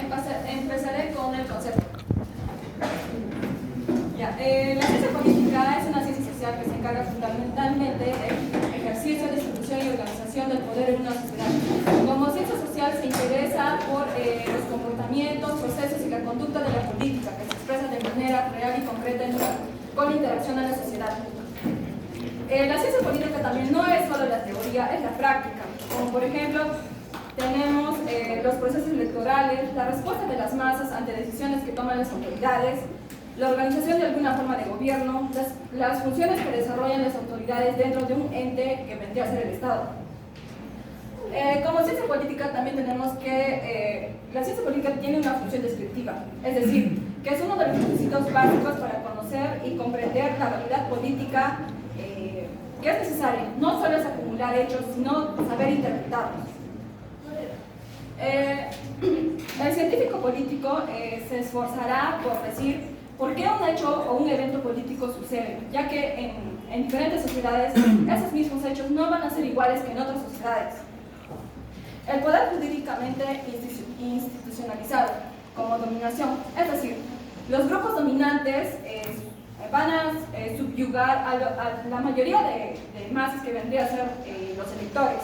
Empezaré con el concepto. La ciencia política es una ciencia social que se encarga fundamentalmente del ejercicio, distribución y organización del poder en una sociedad. Como ciencia social se interesa por los comportamientos, procesos y la conducta de la política que se expresa de manera real y concreta con la interacción en la sociedad. La ciencia política también no es solo la teoría, es la práctica, como por ejemplo tenemos los procesos electorales, la respuesta de las masas ante decisiones que toman las autoridades, la organización de alguna forma de gobierno, las funciones que desarrollan las autoridades dentro de un ente que vendría a ser el Estado. Como ciencia política también tenemos que la ciencia política tiene una función descriptiva, es decir, que es uno de los requisitos básicos para conocer y comprender la realidad política que es necesaria. No solo es acumular hechos, sino saber interpretarlos. El científico político se esforzará por decir por qué un hecho o un evento político sucede, ya que en diferentes sociedades esos mismos hechos no van a ser iguales que en otras sociedades. El poder jurídicamente institucionalizado como dominación, es decir, los grupos dominantes van a subyugar a la mayoría de masas que vendría a ser los electores.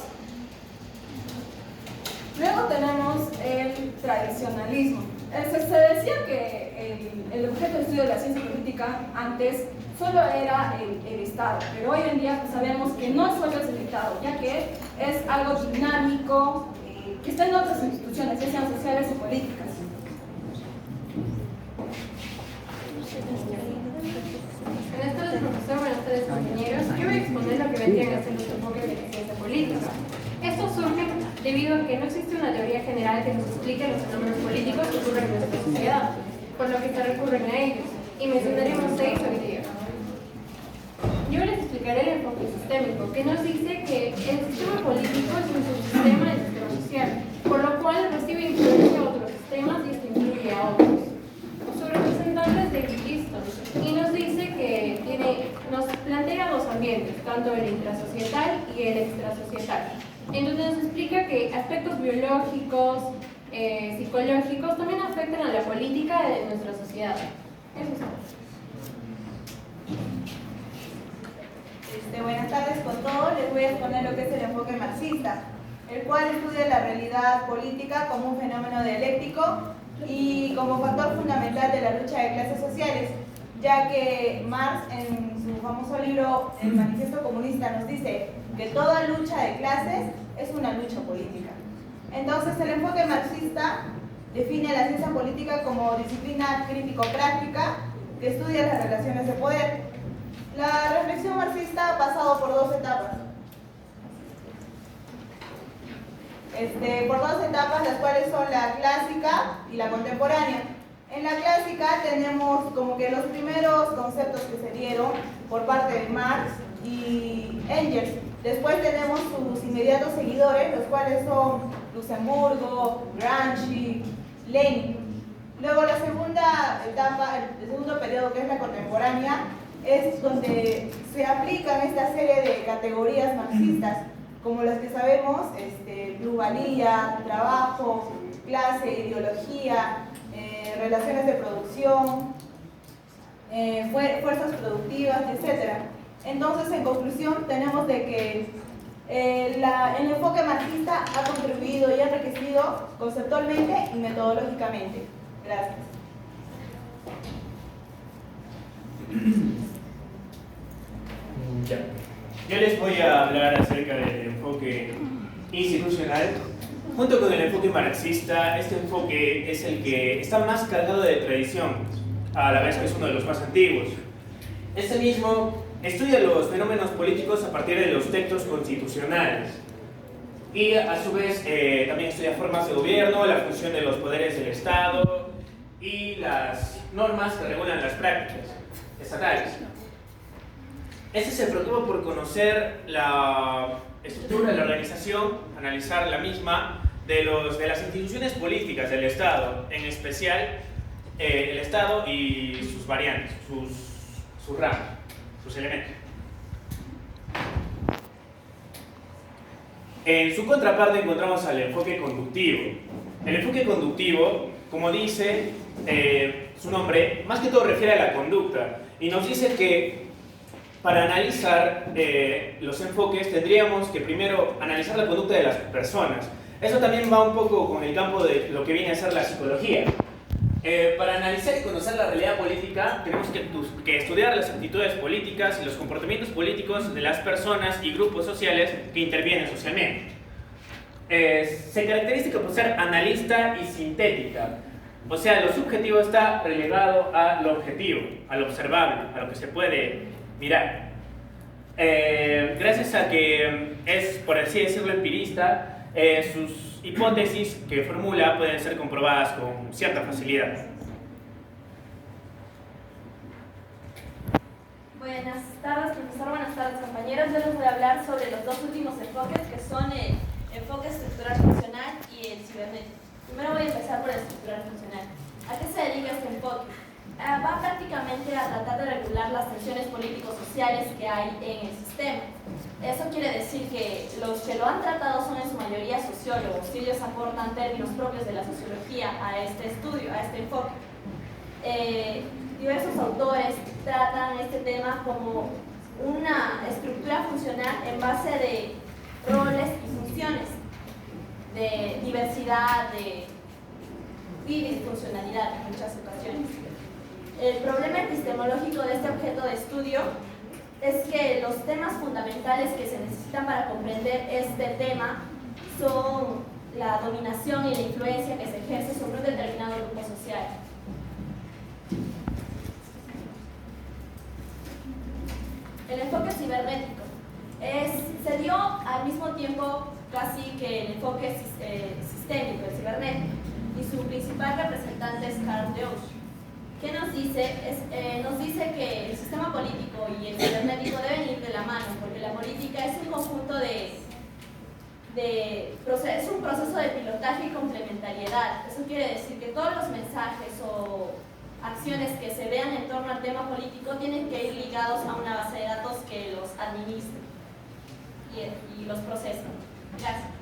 Luego tenemos el tradicionalismo. Se decía que el objeto de estudio de la ciencia política antes solo era el Estado, pero hoy en día pues, sabemos que no solo es el Estado, ya que es algo dinámico que está en otras instituciones, ya sean sociales o políticas. Buenas tardes, profesor. Buenas tardes, compañeros. Yo voy a exponer lo que vendrían a ser los enfoques de la ciencia política. Esto surge debido a que no existe una teoría general que nos explique los fenómenos políticos que ocurren en nuestra sociedad, por lo que se recurren a ellos, y mencionaremos 6 hoy día. Yo les explicaré el enfoque sistémico, que nos dice que el sistema político es un subsistema del sistema social, por lo cual recibe influencia a otros sistemas y esto incluye a otros. Su representante es David Easton, y nos dice que nos plantea dos ambientes, tanto el intrasocietal y el extrasocietal. Entonces nos explica que aspectos biológicos, psicológicos también afectan a la política de nuestra sociedad. Eso es todo. Buenas tardes con todos. Les voy a exponer lo que es el enfoque marxista, el cual estudia la realidad política como un fenómeno dialéctico y como factor fundamental de la lucha de clases sociales, ya que Marx en su famoso libro El Manifiesto Comunista nos dice que toda lucha de clases es una lucha política. Entonces el enfoque marxista define la ciencia política como disciplina crítico-práctica que estudia las relaciones de poder. La reflexión marxista ha pasado por dos etapas. Por dos etapas, las cuales son la clásica y la contemporánea. En la clásica tenemos como que los primeros conceptos que se dieron por parte de Marx y Engels. Después tenemos sus inmediatos seguidores, los cuales son Luxemburgo, Gramsci, Lenin. Luego la segunda etapa, el segundo periodo, que es la contemporánea, es donde se aplican esta serie de categorías marxistas, como las que sabemos, plusvalía, trabajo, clase, ideología, relaciones de producción, fuerzas productivas, etc. Entonces, en conclusión, tenemos de que el enfoque marxista ha contribuido y ha enriquecido conceptualmente y metodológicamente. Gracias. Ya. Yo les voy a hablar acerca del enfoque institucional. Junto con el enfoque marxista, este enfoque es el que está más cargado de tradición, a la vez que es uno de los más antiguos. Este mismo estudia los fenómenos políticos a partir de los textos constitucionales y a su vez también estudia formas de gobierno, la función de los poderes del Estado y las normas que regulan las prácticas estatales. Este se preocupa por conocer la estructura de la organización, analizar la misma de las instituciones políticas del Estado, en especial el Estado y sus variantes, sus ramas, sus elementos. En su contraparte encontramos al enfoque conductivo, El enfoque conductivo, como dice su nombre, más que todo refiere a la conducta y nos dice que para analizar los enfoques tendríamos que primero analizar la conducta de las personas. Eso también va un poco con el campo de lo que viene a ser la psicología. Para analizar y conocer la realidad política tenemos que estudiar las actitudes políticas y los comportamientos políticos de las personas y grupos sociales que intervienen socialmente. Se caracteriza por ser analista y sintética, o sea, lo subjetivo está relegado a lo objetivo, a lo observable, a lo que se puede mirar. Gracias a que es, por así decirlo, empirista, sus hipótesis que formula pueden ser comprobadas con cierta facilidad. Buenas tardes, profesor. Buenas tardes, compañeros. Yo les voy a hablar sobre los dos últimos enfoques, que son el enfoque estructural funcional y el cibernético. Primero voy a empezar por el estructural funcional. ¿A qué se dedica este enfoque? Va prácticamente a tratar de regular las tensiones políticos-sociales que hay en el sistema. Eso quiere decir que los que lo han tratado son en su mayoría sociólogos, y ellos aportan términos propios de la sociología a este estudio, a este enfoque. Diversos autores tratan este tema como una estructura funcional en base de roles y funciones, de diversidad y disfuncionalidad en muchas ocasiones. El problema epistemológico de este objeto de estudio es que los temas fundamentales que se necesitan para comprender este tema son la dominación y la influencia que se ejerce sobre un determinado grupo social. El enfoque cibernético se dio al mismo tiempo casi que el enfoque sistémico, el cibernético, y su principal representante es Carl Deutsch. ¿Qué nos dice? Nos dice que el sistema político y el cibernético deben ir de la mano, porque la política es un conjunto es un proceso de pilotaje y complementariedad. Eso quiere decir que todos los mensajes o acciones que se vean en torno al tema político tienen que ir ligados a una base de datos que los administre y los procesa. Gracias.